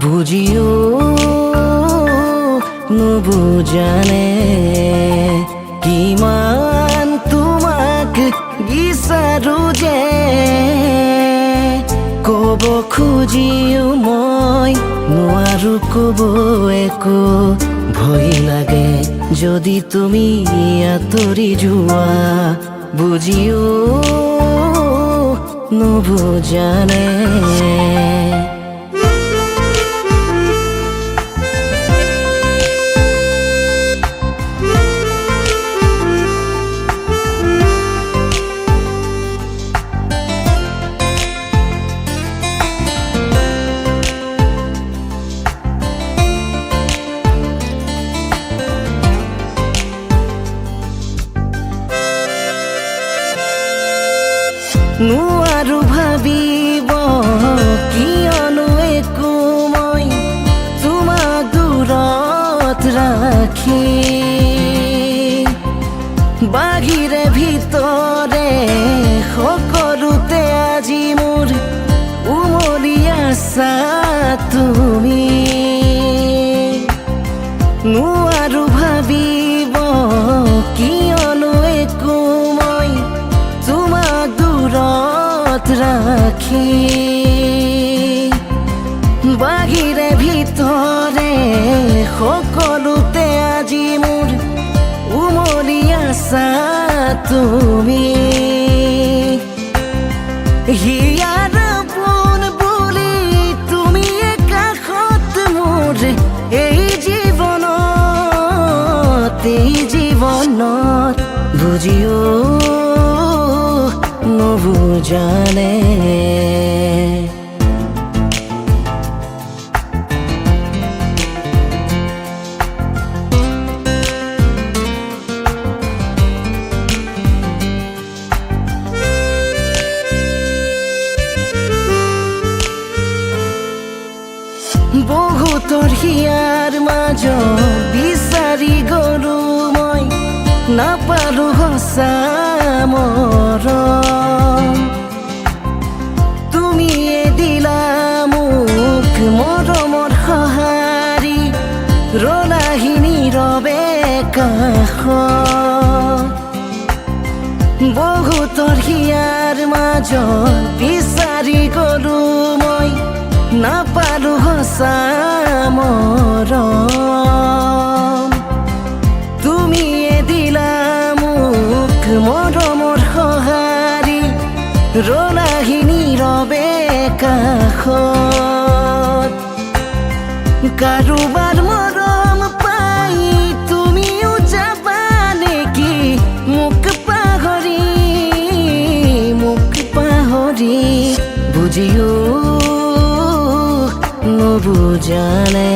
বুঝিও নুবুজানে কিমান তোমাক বিচাৰো যে কব খুজিও মই নোৱাৰো কব একো ভয় লাগে যদি তুমি আঁতৰি যোৱা বুজিও নুবুজানে নোৱাৰো ভাবিব কিয়নো একো মই তোমাক দূৰত ৰাখি বাহিৰে ভিতৰে সকলোতে আজি মোৰ উমলি আছা তুমি নোৱাৰো ভাবিব কিয়নো একো মই তোমাক দূৰত ৰাখি বাহিৰে ভিতৰে সকলোতে আজি মোৰ উমলি আছা তুমি হিয়াৰ পোন বুলি তুমি কাষত মোৰ এই জীৱনত বুজিও নুবুজানে বহুতৰ হিয়াৰ মাজত বিচাৰি গলো মই নাপালো সঁচা মৰম তুমিয়ে দিলা মোক মৰমৰ সঁহাৰি ৰলাহি নীৰৱে কাষত বহুতৰ হিয়াৰ মাজত বিচাৰি গলো মই নাপালো সঁচা মৰম তুমিয়ে দিলা মোক মৰমৰ সঁহাৰি ৰলাহি নীৰৱে কাষত কাৰোবাৰ মৰম পাই তুমিও যাবা নেকি মোক পাহৰি বুজিও নুবুজানে